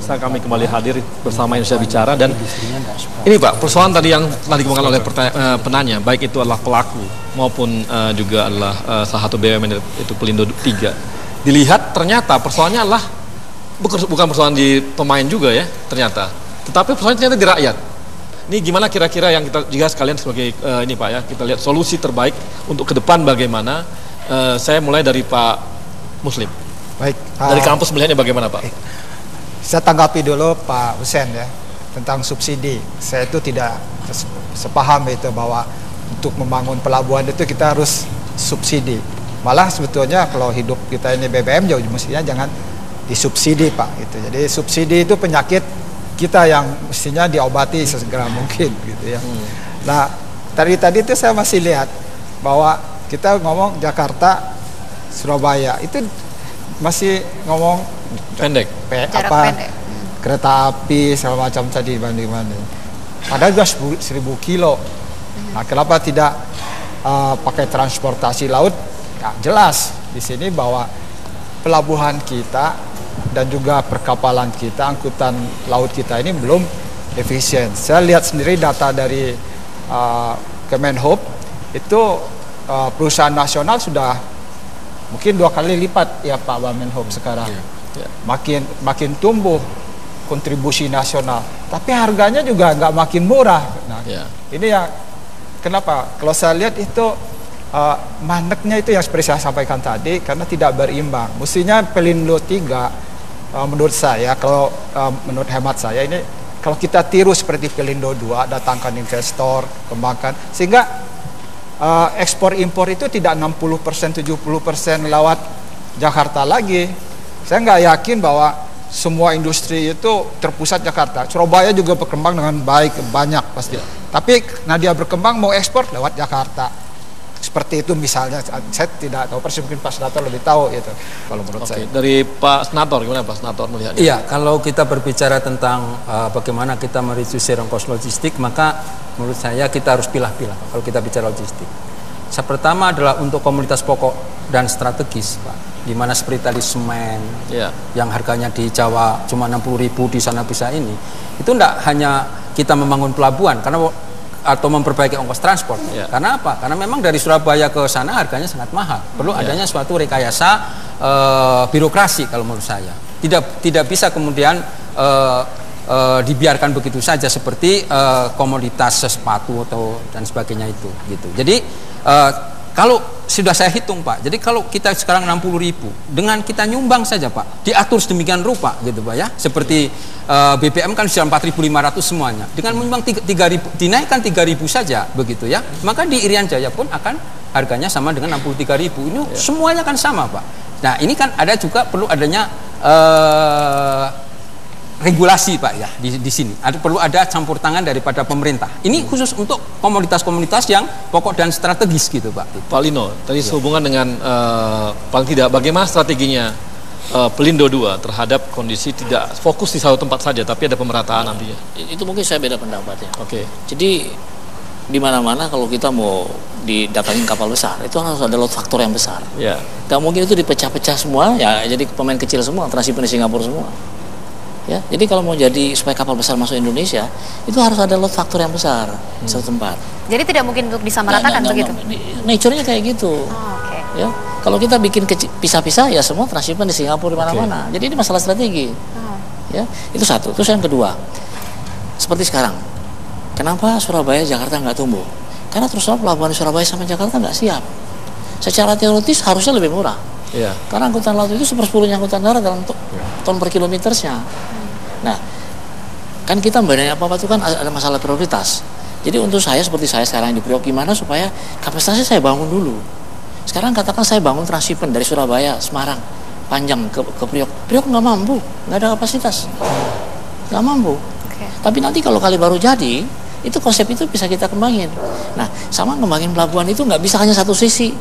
Pemirsa, kami kembali hadir bersama Indonesia Bicara, dan ini Pak, persoalan tadi yang telah dikemukakan oleh penanya, baik itu adalah pelaku maupun juga adalah salah satu BUMN itu Pelindo 3. Dilihat ternyata persoalannya adalah bukan persoalan di pemain juga ya ternyata, tetapi persoalannya ternyata di rakyat. Ini gimana kira-kira yang kita juga sekalian sebagai ini Pak ya, kita lihat solusi terbaik untuk ke depan bagaimana. Saya mulai dari Pak Muslim. Baik. Dari kampus melihatnya bagaimana Pak? Saya tanggapi dulu Pak Hussein ya tentang subsidi. Saya itu tidak sepaham itu bahwa untuk membangun pelabuhan itu kita harus subsidi. Malah sebetulnya kalau hidup kita ini BBM jauh mestinya jangan disubsidi Pak. Gitu. Jadi subsidi itu penyakit kita yang mestinya diobati sesegera mungkin gitu ya. Nah tadi itu saya masih lihat bahwa kita ngomong Jakarta, Surabaya itu masih ngomong pendek, pendek. Kereta api segala macam tadi banding-banding. Padahal juga 1000 kilo. Nah, kenapa tidak pakai transportasi laut? Ya, jelas di sini bahwa pelabuhan kita dan juga perkapalan kita, angkutan laut kita ini belum efisien. Saya lihat sendiri data dari Kemenhub itu perusahaan nasional sudah mungkin 2 kali lipat ya Pak Wamenhub sekarang. Makin tumbuh kontribusi nasional, tapi harganya juga nggak makin murah. Nah, ini yang kenapa? Kalau saya lihat itu mandeknya itu yang seperti saya sampaikan tadi, karena tidak berimbang. Mestinya Pelindo 3 menurut saya, kalau menurut hemat saya ini, kalau kita tiru seperti Pelindo 2, datangkan investor, kembangkan, sehingga ekspor impor itu tidak 60%, 70% lewat Jakarta lagi. Saya nggak yakin bahwa semua industri itu terpusat Jakarta. Surabaya juga berkembang dengan baik, banyak pasti. Tapi nah dia berkembang mau ekspor lewat Jakarta. Seperti itu misalnya. Saya tidak tahu persis, mungkin Pak Senator lebih tahu itu. Kalau menurut saya. Dari Pak Senator, gimana Pak Senator melihatnya? Iya, kalau kita berbicara tentang bagaimana kita mereduksi ongkos logistik, maka menurut saya kita harus pilah-pilah kalau kita bicara logistik. Yang pertama adalah untuk komoditas pokok dan strategis, Pak. Di mana seperti tadi semen, yang harganya di Jawa cuma 60.000, di sana bisa ini. Itu tidak hanya kita membangun pelabuhan atau memperbaiki ongkos transport. Karena apa? Karena memang dari Surabaya ke sana harganya sangat mahal. Perlu adanya suatu rekayasa birokrasi kalau menurut saya. Tidak bisa kemudian dibiarkan begitu saja seperti komoditas sepatu dan sebagainya itu gitu. Jadi kalau sudah saya hitung Pak, jadi kalau kita sekarang 60.000 dengan kita nyumbang saja Pak, diatur sedemikian rupa gitu Pak ya, seperti BBM kan sudah 4.500 semuanya, dengan menyumbang 3.000, dinaikkan 3.000 saja begitu ya, maka di Irian Jaya pun akan harganya sama dengan 63.000. Ini semuanya kan sama Pak. Nah ini kan ada juga perlu adanya regulasi Pak ya di sini. Perlu ada campur tangan daripada pemerintah. Ini khusus untuk komoditas-komoditas yang pokok dan strategis gitu Pak. Pak Lino, tadi sehubungan dengan paling tidak bagaimana strateginya Pelindo 2 terhadap kondisi tidak fokus di satu tempat saja, tapi ada pemerataan nantinya. Itu mungkin saya beda pendapat ya. Jadi di mana-mana kalau kita mau didatangin kapal besar, itu harus ada load factor yang besar. Gak mungkin itu dipecah-pecah semua, ya jadi pemain kecil semua, transhipment di Singapura semua. Ya, jadi kalau mau jadi supaya kapal besar masuk Indonesia, itu harus ada load factor yang besar satu tempat. Jadi tidak mungkin untuk disamaratakan begitu? Nature-nya kayak gitu. Ya, kalau kita bikin pisah-pisah, ya semua transhipment di Singapura di mana-mana. Jadi ini masalah strategi. Ya, itu satu. Terus yang kedua, seperti sekarang, kenapa Surabaya Jakarta nggak tumbuh? Karena terus terang pelabuhan di Surabaya sama Jakarta nggak siap. Secara teoritis harusnya lebih murah. Karena angkutan laut itu 1/10 angkutan darat dalam ton per kilometernya. Nah, kan kita banyak apa-apa itu kan ada masalah prioritas. Jadi untuk saya seperti saya sekarang di Priok, gimana supaya kapasitasnya saya bangun dulu. Sekarang katakan saya bangun transhipment dari Surabaya, Semarang, panjang ke Priok. Priok nggak mampu, nggak ada kapasitas, nggak mampu. Tapi nanti kalau kali baru jadi, itu konsep itu bisa kita kembangin. Nah, sama kembangin pelabuhan itu nggak bisa hanya satu sisi.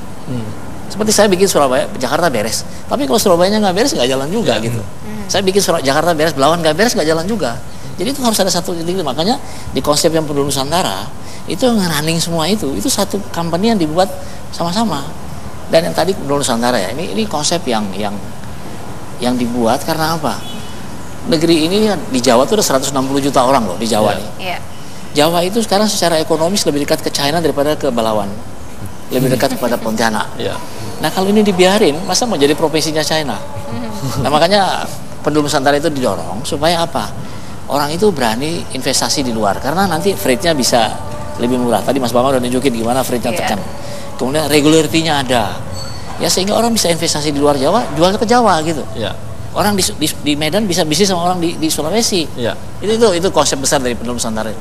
Seperti saya bikin Surabaya, Jakarta beres. Tapi kalau Surabayanya nggak beres, nggak jalan juga gitu. Saya bikin Jakarta beres, Belawan nggak beres, nggak jalan juga. Jadi itu harus ada satu titik. Makanya di konsep yang Pelindo Nusantara, itu yang running semua itu satu company yang dibuat sama-sama. Dan yang tadi Pelindo Nusantara ya, ini konsep yang dibuat karena apa? negeri ini di Jawa tuh ada 160 juta orang loh di Jawa nih. Iya. Jawa itu sekarang secara ekonomis lebih dekat ke China daripada ke Balawan, lebih dekat kepada Pontianak. Iya. Nah kalau ini dibiarin, masa mau jadi profesinya China? Nah makanya penduduk Nusantara itu didorong supaya apa? Orang itu berani investasi di luar karena nanti freight-nya bisa lebih murah. Tadi Mas Bambang udah nunjukin gimana freight-nya tekan. Kemudian regularity-nya ada. Ya sehingga orang bisa investasi di luar Jawa, jual ke Jawa gitu. Iya. Orang di Medan bisa bisnis sama orang di Sulawesi. Iya. Itu konsep besar dari penduduk Nusantara.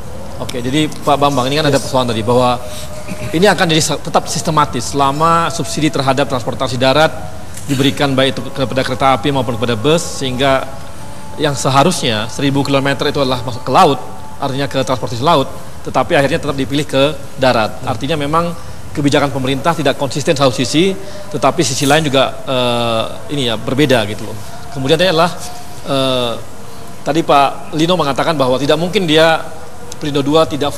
Oke, jadi Pak Bambang ini kan ada persoalan tadi bahwa ini akan jadi tetap sistematis selama subsidi terhadap transportasi darat diberikan baik itu kepada kereta api maupun kepada bus, sehingga yang seharusnya 1000 km itu adalah masuk ke laut, artinya ke transportasi laut, tetapi akhirnya tetap dipilih ke darat. Artinya memang kebijakan pemerintah tidak konsisten satu sisi, tetapi sisi lain juga ini ya berbeda gitu loh. Kemudian adalah tadi Pak Lino mengatakan bahwa tidak mungkin dia Pelindo 2 tidak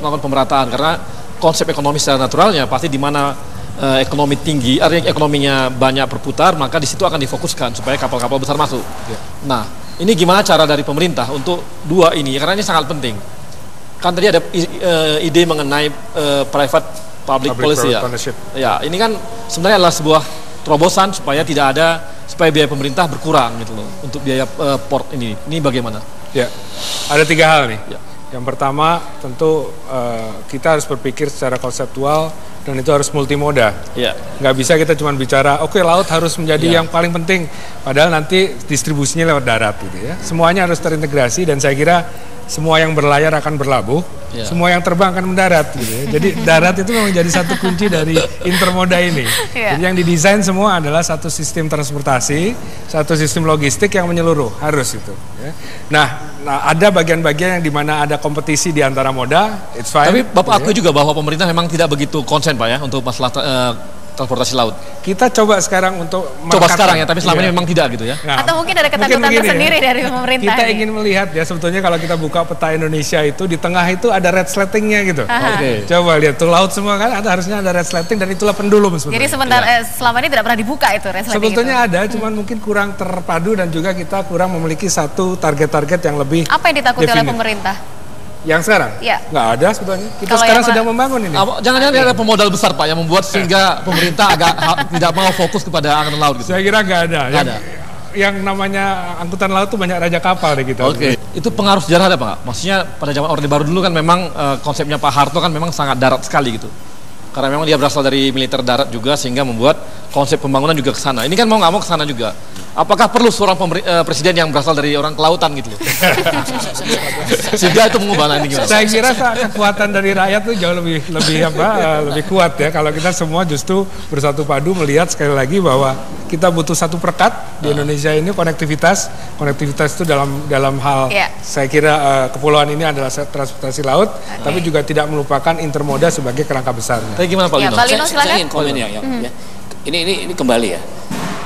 melakukan pemerataan karena konsep ekonomi secara naturalnya pasti di mana ekonomi tinggi, artinya ekonominya banyak berputar, maka di situ akan difokuskan supaya kapal-kapal besar masuk. Nah, ini gimana cara dari pemerintah untuk dua ini? Karena ini sangat penting. Kan tadi ada ide mengenai private public policy ya. Ya, ini kan sebenarnya adalah sebuah terobosan supaya supaya biaya pemerintah berkurang gitu loh untuk biaya port ini. Ini bagaimana? Ya, ada 3 hal nih. Ya. Yang pertama tentu kita harus berpikir secara konseptual dan itu harus multimoda. Ya. Nggak bisa kita cuma bicara, oke, laut harus menjadi yang paling penting, padahal nanti distribusinya lewat darat gitu ya. Semuanya harus terintegrasi dan saya kira semua yang berlayar akan berlabuh, semua yang terbang akan mendarat gitu ya. Jadi darat itu memang jadi satu kunci dari intermoda ini. Jadi yang didesain semua adalah satu sistem transportasi, satu sistem logistik yang menyeluruh, harus itu ya. Nah, ada bagian-bagian yang dimana ada kompetisi di antara moda, it's fine. Tapi Bapak akui ya. juga bahwa pemerintah memang tidak begitu konsen Pak ya untuk masalah transportasi laut. Kita coba sekarang untuk Coba sekarang ya, tapi selama ini memang tidak gitu ya. Nah, Atau mungkin ada ketakutan tersendiri dari pemerintah. Kita nih. ingin melihat ya, sebetulnya kalau kita buka peta Indonesia itu di tengah itu ada red slating-nya gitu. Oke. Coba lihat tuh laut semua kan, harusnya ada red slating dan itulah pendulum sebetulnya. Jadi sebentar selama ini tidak pernah dibuka itu resleting Sebetulnya itu. ada, cuman mungkin kurang terpadu dan juga kita kurang memiliki satu target-target yang lebih Apa yang ditakuti oleh definite. pemerintah? Yang sekarang? Iya. Nggak ada sebetulnya. Kita Kalau sekarang yang sedang membangun ini. Jangan-jangan ada pemodal besar Pak yang membuat sehingga pemerintah tidak mau fokus kepada angkatan laut gitu. Saya kira nggak ada. Nggak ada. Yang namanya angkutan laut tuh banyak raja kapal deh kita. Oke. Itu pengaruh sejarah ada Pak? Maksudnya pada zaman Orde Baru dulu kan memang konsepnya Pak Harto kan memang sangat darat sekali gitu. Karena memang dia berasal dari militer darat juga sehingga membuat konsep pembangunan juga ke sana. Ini kan mau nggak mau ke sana juga. Apakah perlu seorang presiden yang berasal dari orang kelautan gitu loh? Sehingga itu mengubah ini gimana? Saya kira kekuatan dari rakyat tuh jauh lebih kuat ya kalau kita semua justru bersatu padu melihat sekali lagi bahwa kita butuh satu perekat di Indonesia ini, konektivitas itu dalam hal saya kira kepulauan ini adalah transportasi laut, tapi juga tidak melupakan intermoda sebagai kerangka besarnya. Tapi gimana Pak Lino? Pak Lino silakan. Saya ingin komen ya. Ini kembali ya.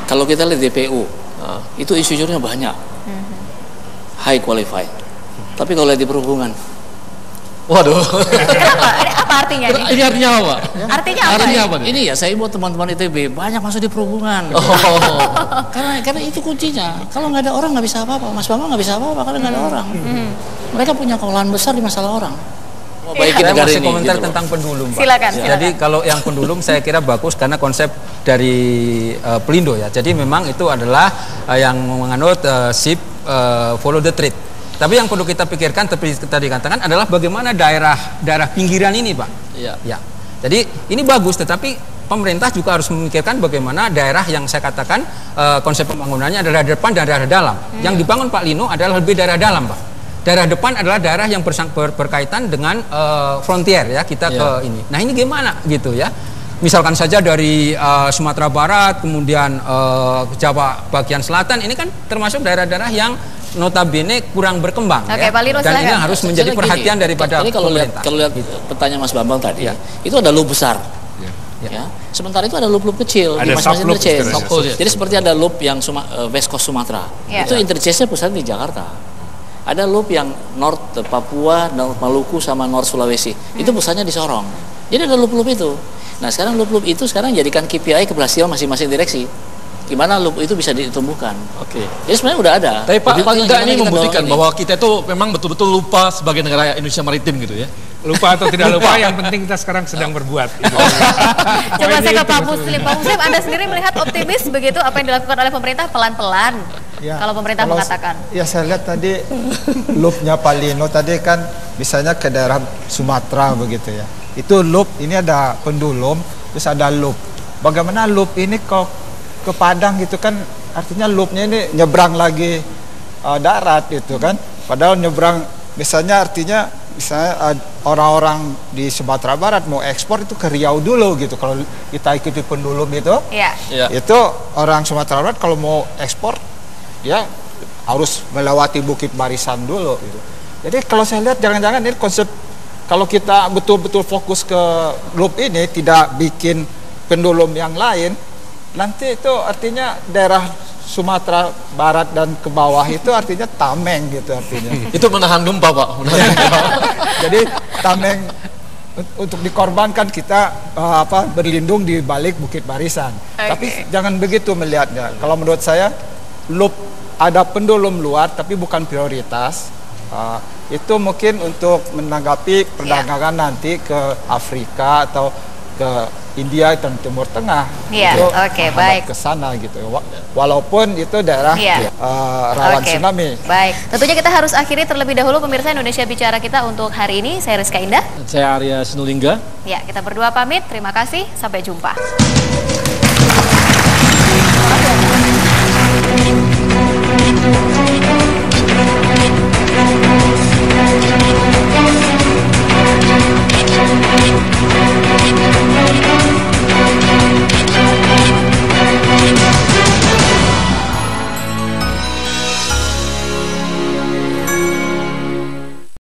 Kalau kita lihat DPU, itu insinyurnya banyak, high qualified. Tapi kalau lihat di perhubungan, Waduh. Kenapa? Apa artinya nih? Ini artinya apa? Artinya apa? Artinya apa nih? ini ya saya buat teman-teman ITB banyak masuk di perhubungan. Karena itu kuncinya. Kalau nggak ada orang nggak bisa apa-apa. Mas Bambang nggak bisa apa-apa karena nggak ada orang. Mereka punya kekalahan besar di masalah orang. Saya masih komentar tentang pendulum, Pak. Silakan. Jadi kalau yang pendulum saya kira bagus karena konsep dari Pelindo ya. Jadi memang itu adalah yang menganut ship follow the trade. Tapi yang perlu kita pikirkan tadi katakan adalah bagaimana daerah pinggiran ini, Pak. Iya. Ya. Jadi ini bagus, tetapi pemerintah juga harus memikirkan bagaimana daerah yang saya katakan konsep pembangunannya adalah daerah depan dan daerah dalam. Yang dibangun Pak Lino adalah lebih daerah dalam, Pak. Daerah depan adalah daerah yang berkaitan dengan frontier ya kita ke ini. Nah ini gimana gitu ya? Misalkan saja dari Sumatera Barat, kemudian Jawa bagian selatan, ini kan termasuk daerah-daerah yang notabene kurang berkembang. Oke, Ya. Pak Lino, Dan ini silakan. harus menjadi perhatian daripada ini kalau lihat pemerintah. pertanyaan Mas Bambang tadi, Ya. itu ada loop besar. Ya. Sementara itu ada loop-loop kecil Ada di masing-masing sub-loop interchange. istilahnya. Jadi seperti ada loop yang West Coast Sumatera. Ya. Itu interchange-nya pusatnya di Jakarta. Ada loop yang North Papua, North Maluku sama North Sulawesi. Itu pusatnya di Sorong. Jadi ada loop-loop itu. Nah, sekarang loop-loop itu sekarang jadikan KPI keberhasilan masing-masing direksi. gimana loop itu bisa ditumbuhkan. Oke. Jadi sebenarnya udah ada. Tapi Pak, paling nggak ini kita membuktikan dorong bahwa kita itu memang betul-betul lupa sebagai negara Indonesia maritim gitu ya. Lupa atau tidak lupa, yang penting kita sekarang sedang berbuat. Gitu. Coba saya ke Pak Muslim. Pak Muslim, Anda sendiri melihat optimis begitu apa yang dilakukan oleh pemerintah pelan-pelan? Ya, kalau pemerintah mengatakan. Ya saya lihat tadi loopnya Palino tadi kan misalnya ke daerah Sumatera begitu ya. Itu loop, ini ada pendulum, terus ada loop. Bagaimana loop ini kalau ke Padang gitu kan, artinya loopnya ini nyebrang lagi darat gitu kan. Padahal nyebrang misalnya artinya misalnya orang-orang di Sumatera Barat mau ekspor itu ke Riau dulu gitu. Kalau kita ikuti pendulum itu, itu orang Sumatera Barat kalau mau ekspor ya harus melewati Bukit Barisan dulu gitu. Jadi kalau saya lihat jangan-jangan ini konsep kalau kita betul-betul fokus ke loop ini tidak bikin pendulum yang lain, nanti itu artinya daerah Sumatera Barat dan ke bawah itu artinya tameng gitu artinya. Itu menahan gempa, Pak. Jadi tameng untuk dikorbankan kita berlindung di balik Bukit Barisan. Tapi jangan begitu melihatnya. Kalau menurut saya loop ada pendulum luar tapi bukan prioritas. Itu mungkin untuk menanggapi perdagangan nanti ke Afrika atau ke India dan Timur Tengah. Baik. Ke sana gitu. Walaupun itu daerah rawan tsunami. Baik. Tentunya kita harus akhiri terlebih dahulu pemirsa Indonesia Bicara kita untuk hari ini. Saya Rizka Indah. Saya Arya Sinulingga. Ya, kita berdua pamit. Terima kasih. Sampai jumpa.